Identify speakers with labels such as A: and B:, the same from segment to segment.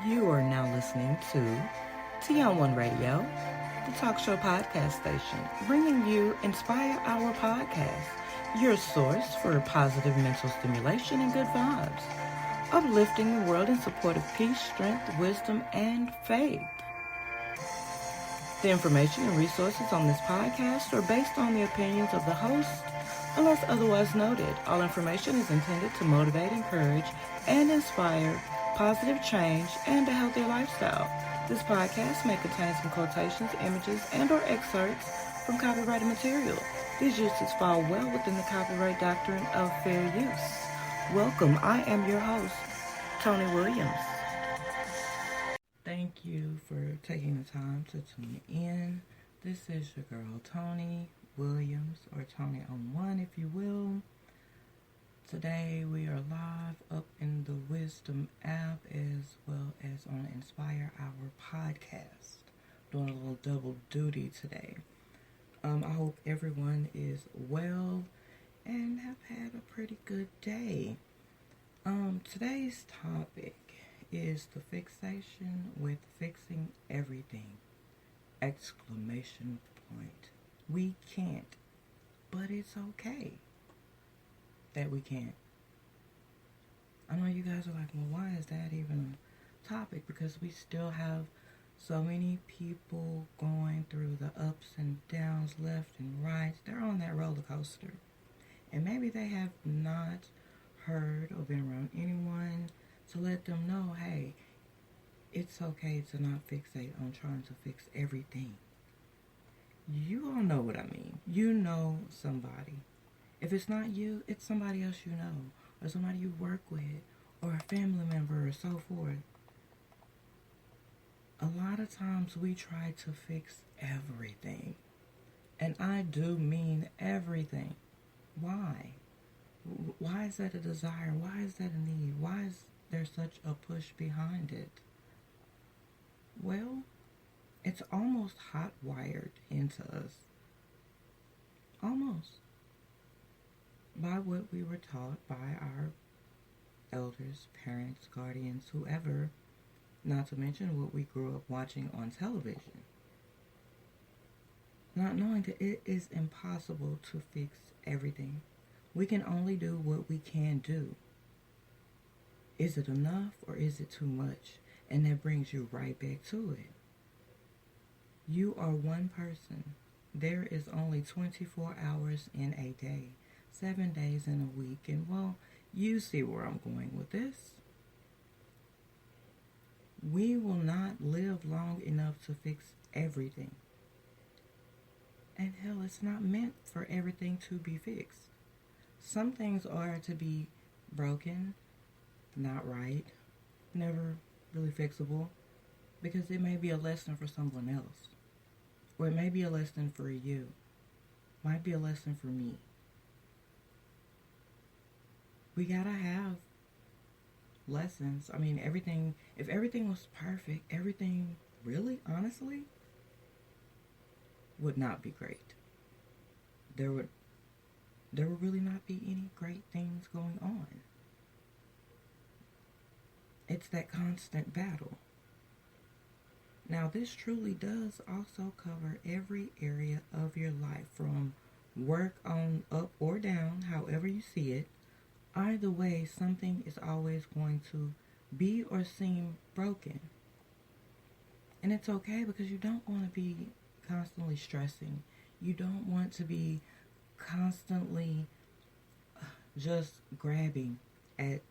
A: You are now listening to T on One Radio, the talk show podcast station, bringing you Inspire Our Podcast, your source for positive mental stimulation and good vibes, uplifting the world in support of peace, strength, wisdom, and faith. The information and resources on this podcast are based on the opinions of the host, unless otherwise noted. All information is intended to motivate, encourage, and inspire positive change and a healthier lifestyle. This podcast may contain some quotations, images, and or excerpts from copyrighted material. These uses fall well within the copyright doctrine of fair use. Welcome. I am your host, Tony Williams. Thank you for taking the time to tune in. This is your girl, Tony Williams, or Tony on One, if you will. Today we are live up in the Wisdom app as well as on Inspire Our Podcast. Doing a little double duty today. I hope everyone is well and have had a pretty good day. Today's topic is the fixation with fixing everything! Exclamation point. We can't, but it's okay that we can't. I know you guys are like, well, why is that even a topic? Because we still have so many people going through the ups and downs, left and right. They're on that roller coaster. And maybe they have not heard or been around anyone to let them know, hey, it's okay to not fixate on trying to fix everything. You all know what I mean. You know somebody. If it's not you, it's somebody else you know, or somebody you work with, or a family member, or so forth. A lot of times we try to fix everything. And I do mean everything. Why? Why is that a desire? Why is that a need? Why is there such a push behind it? Well, it's almost hot-wired into us. Almost. By what we were taught by our elders, parents, guardians, whoever, not to mention what we grew up watching on television. Not knowing that it is impossible to fix everything. We can only do what we can do. Is it enough or is it too much? And that brings you right back to it. You are one person. There is only 24 hours in a day. 7 days in a week, and well, you see where I'm going with this. We will not live long enough to fix everything. And hell, it's not meant for everything to be fixed. Some things are to be broken, not right, never really fixable, because it may be a lesson for someone else. Or it may be a lesson for you. Might be a lesson for me. We gotta have lessons. I mean, everything, if everything was perfect, everything really, honestly, would not be great. There would really not be any great things going on. It's that constant battle. Now, this truly does also cover every area of your life, from work on up or down, however you see it. Either way, something is always going to be or seem broken. And it's okay, because you don't want to be constantly stressing. You don't want to be constantly just grabbing at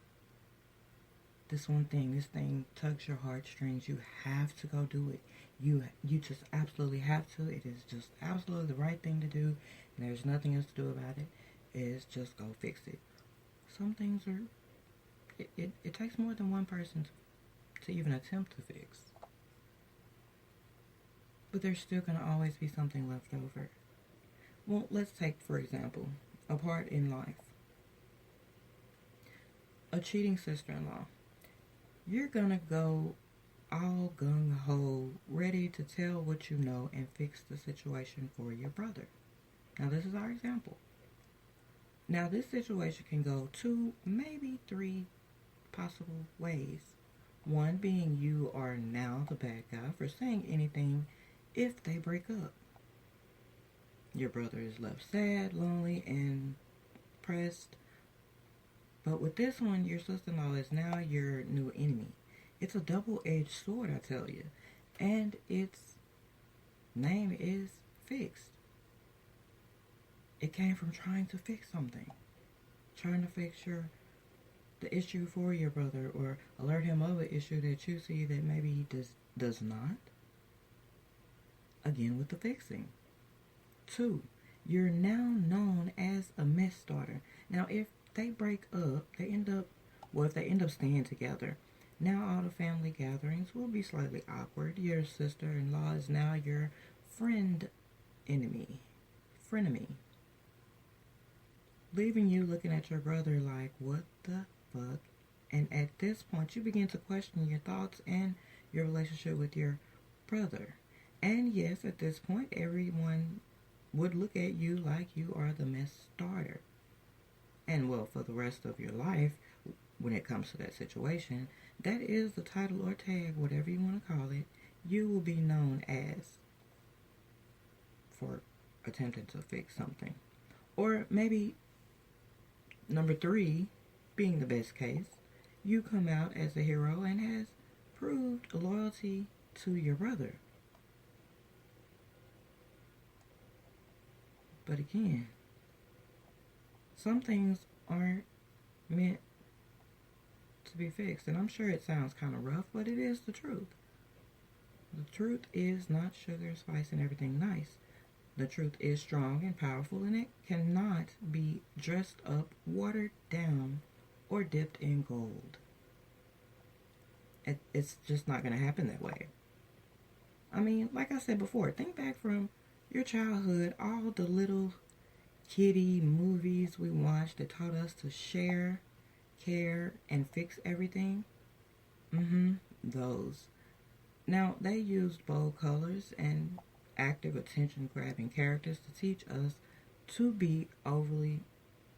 A: this one thing. This thing tugs your heartstrings. You have to go do it. You just absolutely have to. It is just absolutely the right thing to do. And there's nothing else to do about it. It's just go fix it. Some things are, it takes more than one person to even attempt to fix. But there's still going to always be something left over. Well, let's take, for example, a part in life. A cheating sister-in-law. You're going to go all gung-ho, ready to tell what you know and fix the situation for your brother. Now, this is our example. Now, this situation can go 2, maybe 3 possible ways. One being you are now the bad guy for saying anything if they break up. Your brother is left sad, lonely, and pressed. But with this one, your sister-in-law is now your new enemy. It's a double-edged sword, I tell you. And its name is fixed. It came from trying to fix something. Trying to fix the issue for your brother, or alert him of an issue that you see that maybe he does not. Again with the fixing. 2, you're now known as a mess starter. Now if they break up, if they end up staying together, now all the family gatherings will be slightly awkward. Your sister-in-law is now your frenemy. Leaving you looking at your brother like, what the fuck? And at this point, you begin to question your thoughts and your relationship with your brother. And yes, at this point, everyone would look at you like you are the mess starter. And well, for the rest of your life, when it comes to that situation, that is the title or tag, whatever you want to call it, you will be known as for attempting to fix something. Or maybe number 3, being the best case, you come out as a hero and has proved loyalty to your brother. But again, some things aren't meant to be fixed. And I'm sure it sounds kind of rough, but it is the truth. The truth is not sugar, spice, and everything nice. The truth is strong and powerful, and it cannot be dressed up, watered down, or dipped in gold. It's just not going to happen that way. I mean, like I said before, think back from your childhood, all the little kiddie movies we watched that taught us to share, care, and fix everything. Those. Now, they used bold colors and active attention-grabbing characters to teach us to be overly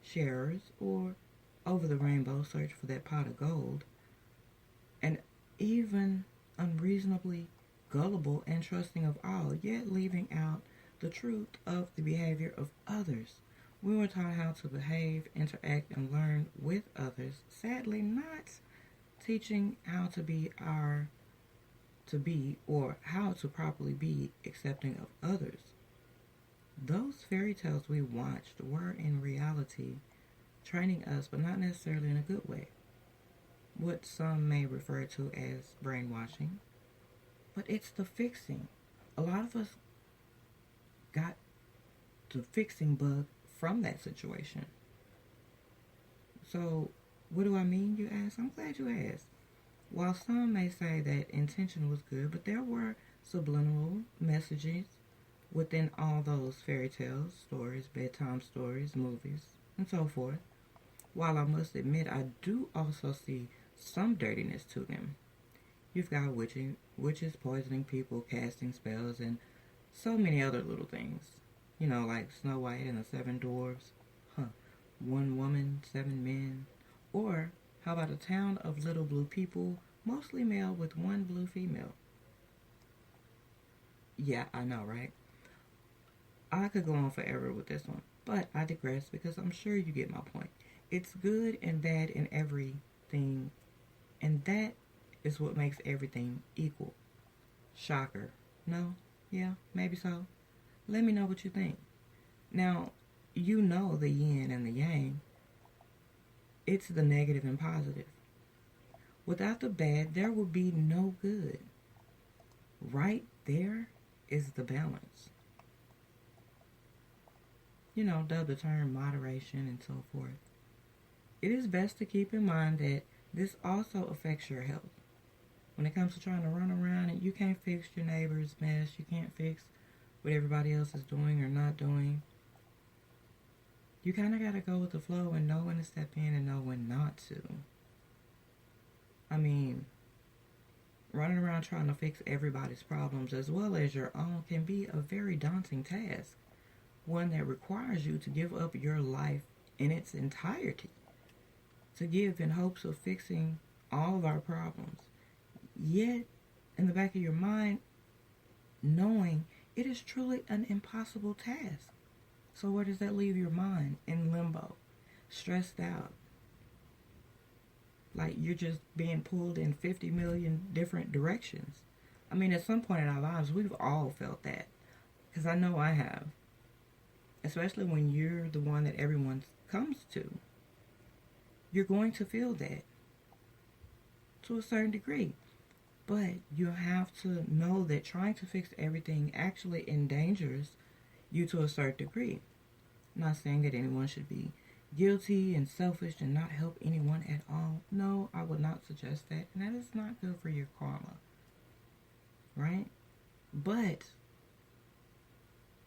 A: sharers or over the rainbow search for that pot of gold, and even unreasonably gullible and trusting of all, yet leaving out the truth of the behavior of others. We were taught how to behave, interact, and learn with others, sadly not teaching how to be or how to properly be accepting of others. Those fairy tales we watched were in reality training us, but not necessarily in a good way. What some may refer to as brainwashing, but it's the fixing. A lot of us got the fixing bug from that situation. So, what do I mean, you ask? I'm glad you asked. While some may say that intention was good, but there were subliminal messages within all those fairy tales, stories, bedtime stories, movies, and so forth. While I must admit I do also see some dirtiness to them. You've got witches poisoning people, casting spells, and so many other little things. You know, like Snow White and the 7 Dwarfs. One woman, 7 men. Or how about a town of little blue people, mostly male with 1 blue female? Yeah, I know, right? I could go on forever with this one, but I digress because I'm sure you get my point. It's good and bad in everything, and that is what makes everything equal. Shocker. No? Yeah, maybe so. Let me know what you think. Now, you know the yin and the yang. It's the negative and positive. Without the bad, there will be no good. Right there is the balance. You know, the term moderation and so forth. It is best to keep in mind that this also affects your health. When it comes to trying to run around and you can't fix your neighbor's mess, you can't fix what everybody else is doing or not doing, you kind of got to go with the flow and know when to step in and know when not to. I mean, running around trying to fix everybody's problems as well as your own can be a very daunting task. One that requires you to give up your life in its entirety. To give in hopes of fixing all of our problems. Yet, in the back of your mind, knowing it is truly an impossible task. So where does that leave your mind? In limbo, stressed out, like you're just being pulled in 50 million different directions. I mean, at some point in our lives, we've all felt that. Because I know I have. Especially when you're the one that everyone comes to. You're going to feel that to a certain degree. But you have to know that trying to fix everything actually endangers you to a certain degree. I'm not saying that anyone should be guilty and selfish and not help anyone at all. No, I would not suggest that. And that is not good for your karma. Right? But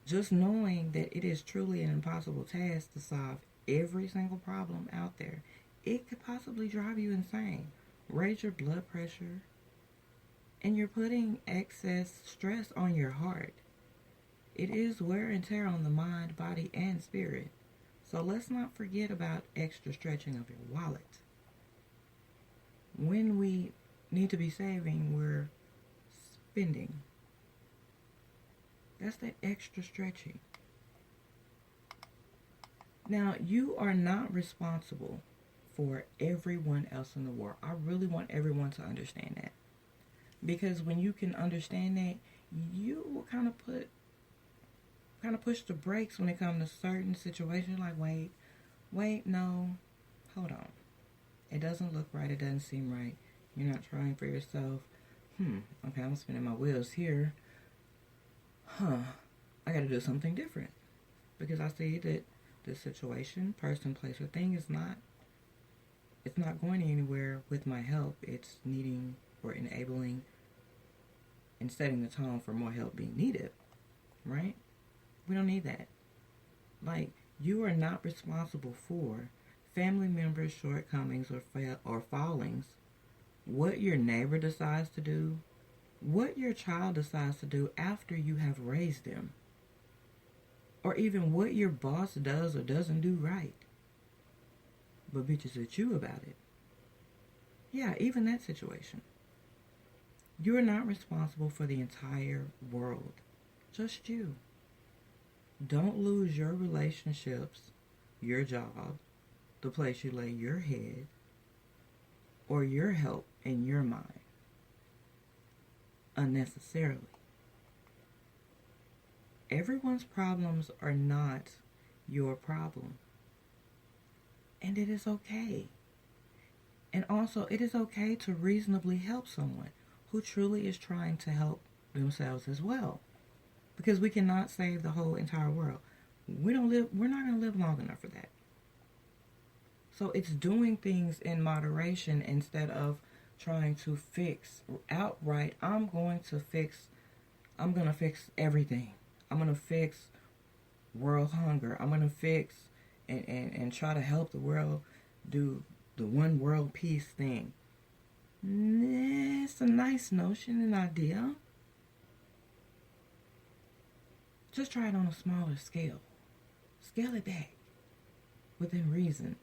A: just knowing that it is truly an impossible task to solve every single problem out there, it could possibly drive you insane, raise your blood pressure, and you're putting excess stress on your heart. It is wear and tear on the mind, body, and spirit. So let's not forget about extra stretching of your wallet. When we need to be saving, we're spending. That's that extra stretching. Now, you are not responsible for everyone else in the world. I really want everyone to understand that. Because when you can understand that, you will kind of push the brakes when it comes to certain situations. Like, wait, no, hold on. It doesn't look right. It doesn't seem right. You're not trying for yourself. Okay, I'm spinning my wheels here. I got to do something different. Because I see that this situation, person, place, or thing it's not going anywhere with my help. It's needing or enabling and setting the tone for more help being needed. Right? We don't need that. Like, you are not responsible for family members' shortcomings or fallings, what your neighbor decides to do, what your child decides to do after you have raised them, or even what your boss does or doesn't do right, but bitches at you about it. Yeah, even that situation. You're not responsible for the entire world. Just you. Don't lose your relationships, your job, the place you lay your head, or your help in your mind unnecessarily. Everyone's problems are not your problem. And it is okay. And also, it is okay to reasonably help someone who truly is trying to help themselves as well. Because we cannot save the whole entire world. We're not going to live long enough for that. So it's doing things in moderation instead of trying to fix outright. I'm going to fix everything. I'm going to fix world hunger. I'm going to fix and try to help the world do the one world peace thing. It's a nice notion and idea. Just try it on a smaller scale. Scale it back. Within reason.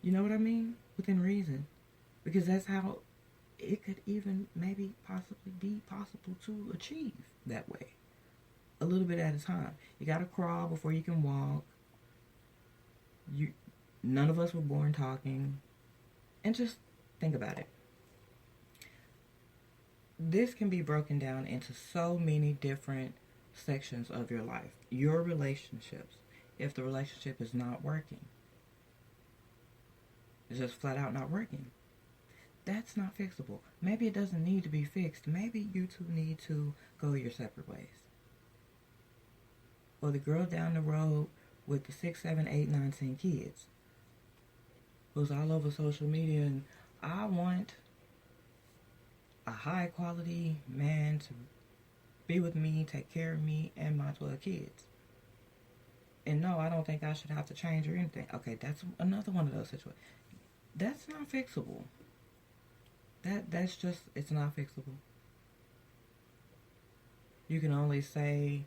A: You know what I mean? Within reason. Because that's how it could even maybe possibly be possible to achieve that way. A little bit at a time. You gotta crawl before you can walk. None of us were born talking. And just think about it. This can be broken down into so many different sections of your life. Your relationships. If the relationship is not working. It's just flat out not working. That's not fixable. Maybe it doesn't need to be fixed. Maybe you two need to go your separate ways. Or the girl down the road with the 6, 7, 8, 9, 10 kids. Who's all over social media and I want a high quality man to be with me, take care of me, and my 12 kids. And no, I don't think I should have to change or anything. Okay, that's another one of those situations. That's not fixable. That's just, it's not fixable. You can only say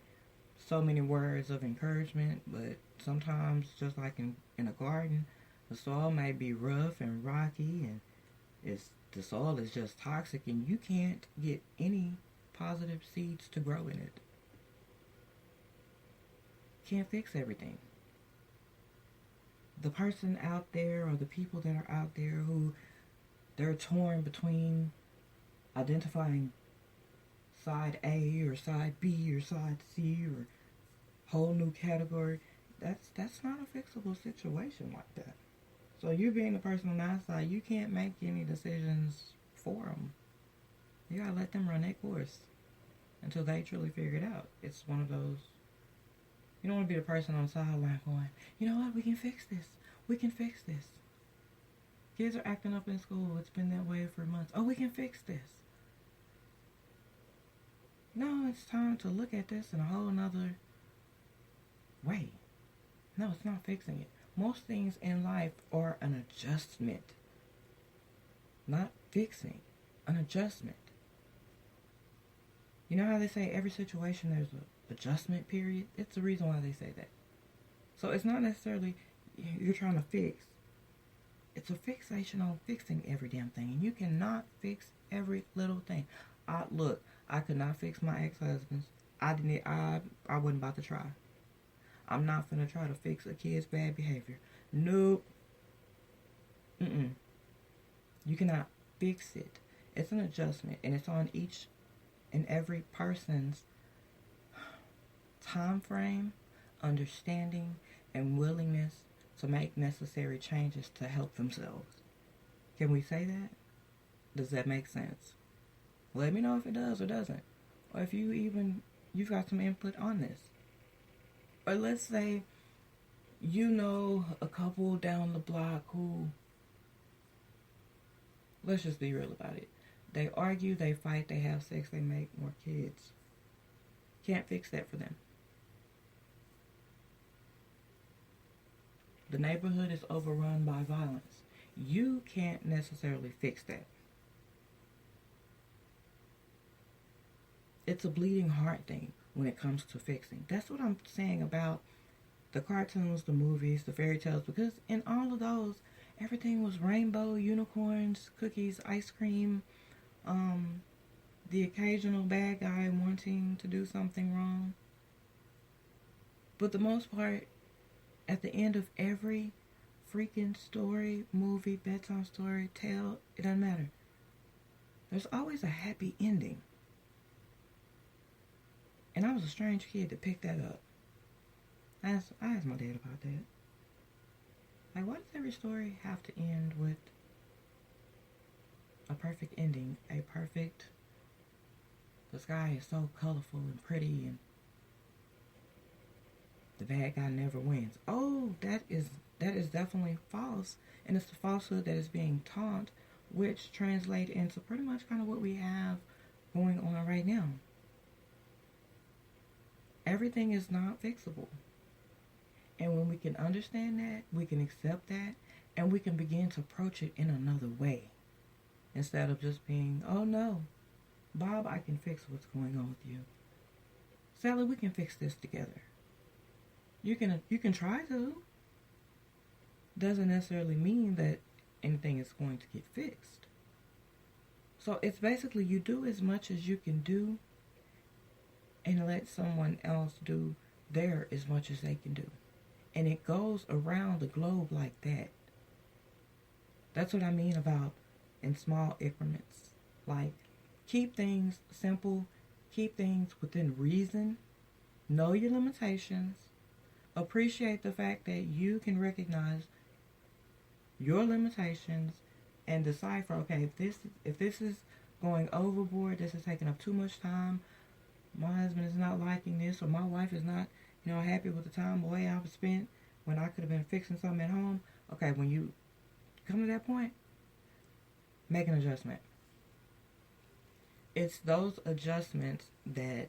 A: so many words of encouragement, but sometimes, just like in a garden, the soil may be rough and rocky and it's the soil is just toxic and you can't get any positive seeds to grow in it. Can't fix everything. The person out there, or the people that are out there who they're torn between identifying side A or side B or side C or whole new category, that's not a fixable situation like that. So you being the person on the outside, you can't make any decisions for them. You gotta let them run their course until they truly figure it out. It's one of those, you don't want to be the person on the sideline going, you know what, we can fix this. We can fix this. Kids are acting up in school. It's been that way for months. Oh, we can fix this. No, it's time to look at this in a whole nother way. No, it's not fixing it. Most things in life are an adjustment. Not fixing. An adjustment. You know how they say every situation there's an adjustment period? It's the reason why they say that. So it's not necessarily you're trying to fix. It's a fixation on fixing every damn thing. And you cannot fix every little thing. Look, I could not fix my ex-husbands. I wasn't about to try. I'm not finna try to fix a kid's bad behavior. Nope. You cannot fix it. It's an adjustment, and it's on each and every person's time frame, understanding, and willingness to make necessary changes to help themselves. Can we say that? Does that make sense? Let me know if it does or doesn't. Or if you've got some input on this. Or let's say you know a couple down the block who, let's just be real about it. They argue, they fight, they have sex, they make more kids. Can't fix that for them. The neighborhood is overrun by violence. You can't necessarily fix that. It's a bleeding heart thing when it comes to fixing. That's what I'm saying about the cartoons, the movies, the fairy tales, because in all of those, everything was rainbow, unicorns, cookies, ice cream, the occasional bad guy wanting to do something wrong. But the most part, at the end of every freaking story, movie, bedtime story, tale, it doesn't matter. There's always a happy ending. And I was a strange kid to pick that up. I asked my dad about that. Like, why does every story have to end with a perfect ending? The sky is so colorful and pretty and the bad guy never wins. Oh, that is definitely false. And it's the falsehood that is being taught, which translates into pretty much kind of what we have going on right now. Everything is not fixable. And when we can understand that, we can accept that, and we can begin to approach it in another way. Instead of just being, oh no, Bob, I can fix what's going on with you. Sally, we can fix this together. You can try to. Doesn't necessarily mean that anything is going to get fixed. So it's basically you do as much as you can do and let someone else do there as much as they can do. And it goes around the globe like that. That's what I mean about in small increments. Like, keep things simple, keep things within reason, know your limitations, appreciate the fact that you can recognize your limitations and decipher, okay, if this is going overboard, this is taking up too much time, my husband is not liking this, or my wife is not, happy with the time away I've spent when I could have been fixing something at home. Okay, when you come to that point, make an adjustment. It's those adjustments that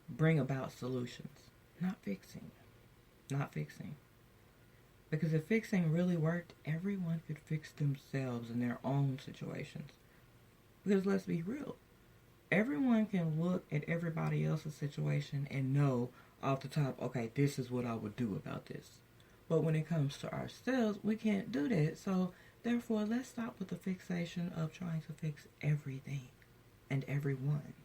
A: bring about solutions, not fixing. Not fixing. Because if fixing really worked, everyone could fix themselves in their own situations. Because let's be real, everyone can look at everybody else's situation and know off the top, okay, this is what I would do about this. But when it comes to ourselves, we can't do that. So Therefore, let's stop with the fixation of trying to fix everything and everyone.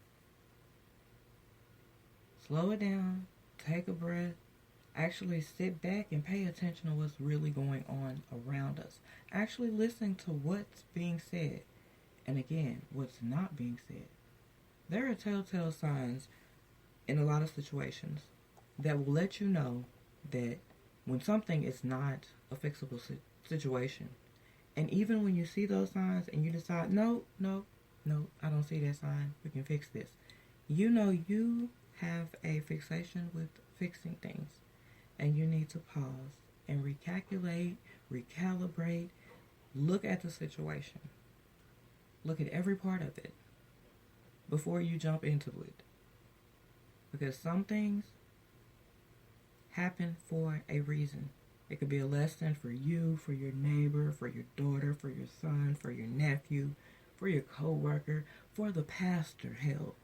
A: Slow it down, take a breath, actually sit back and pay attention to what's really going on around us. Actually listen to what's being said, and again, what's not being said. There are telltale signs in a lot of situations that will let you know that when something is not a fixable situation. And even when you see those signs and you decide, no, I don't see that sign, we can fix this. You know you have a fixation with fixing things, and you need to pause and recalibrate, look at the situation. Look at every part of it before you jump into it. Because some things happen for a reason. It could be a lesson for you, for your neighbor, for your daughter, for your son, for your nephew, for your coworker, for the pastor, hell.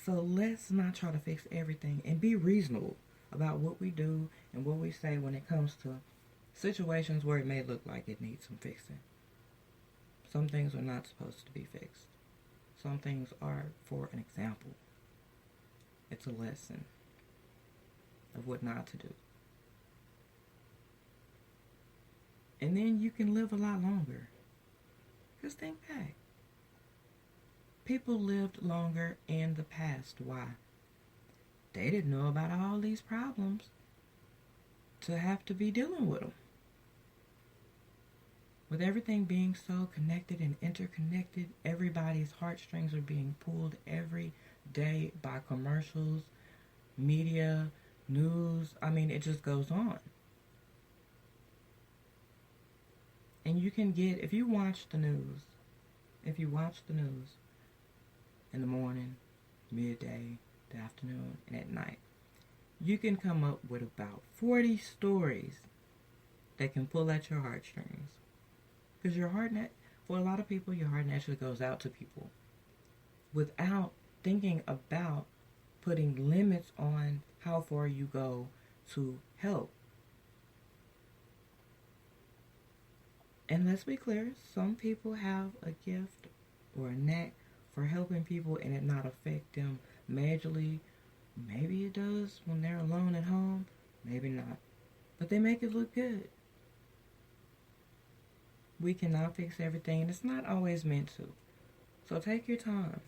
A: So let's not try to fix everything and be reasonable about what we do and what we say when it comes to situations where it may look like it needs some fixing. Some things are not supposed to be fixed. Some things are for an example. It's a lesson of what not to do. And then you can live a lot longer. Just think back. People lived longer in the past. Why? They didn't know about all these problems to have to be dealing with them. With everything being so connected and interconnected, everybody's heartstrings are being pulled every day by commercials, media, news. I mean, it just goes on. And you can get, if you watch the news in the morning, midday, the afternoon, and at night, you can come up with about 40 stories that can pull at your heartstrings. Because for a lot of people, your heart naturally goes out to people without thinking about putting limits on how far you go to help. And let's be clear, some people have a gift or a knack for helping people and it not affect them majorly. Maybe it does when they're alone at home, maybe not. But they make it look good. We cannot fix everything, and it's not always meant to. So take your time.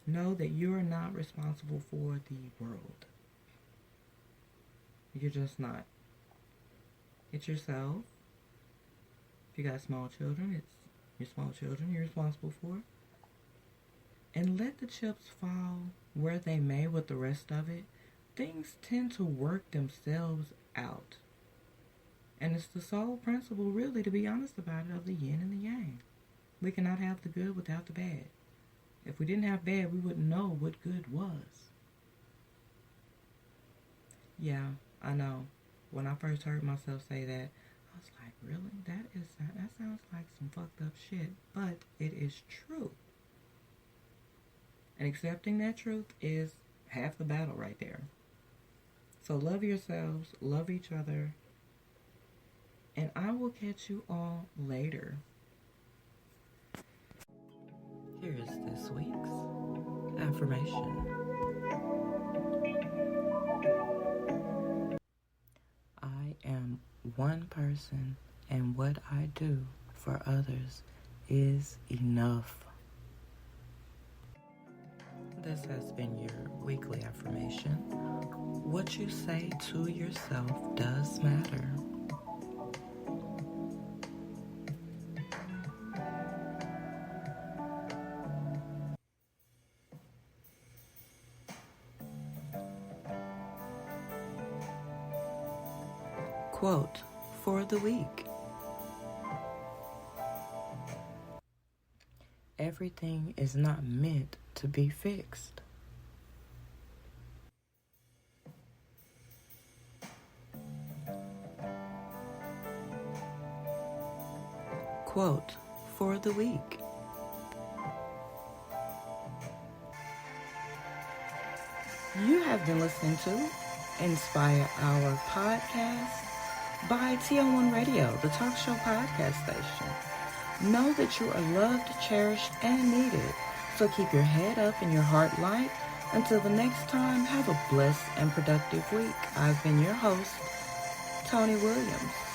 A: Know that you are not responsible for the world. You're just not. It's yourself. If you got small children, it's your small children you're responsible for. And let the chips fall where they may with the rest of it. Things tend to work themselves out. And it's the sole principle, really, to be honest about it, of the yin and the yang. We cannot have the good without the bad. If we didn't have bad, we wouldn't know what good was. Yeah, I know. When I first heard myself say that, I was like, really? That sounds like some fucked up shit. But it is true. And accepting that truth is half the battle right there. So love yourselves, love each other, and I will catch you all later. Here is this week's affirmation. I am one person, and what I do for others is enough. This has been your weekly affirmation. What you say to yourself does matter. Quote for the week. Everything is not meant to be fixed. Quote for the week. You have been listening to Inspire Our Podcast. by TO1 Radio, the talk show podcast station. Know that you are loved, cherished, and needed. So keep your head up and your heart light. Until the next time, have a blessed and productive week. I've been your host, Tony Williams.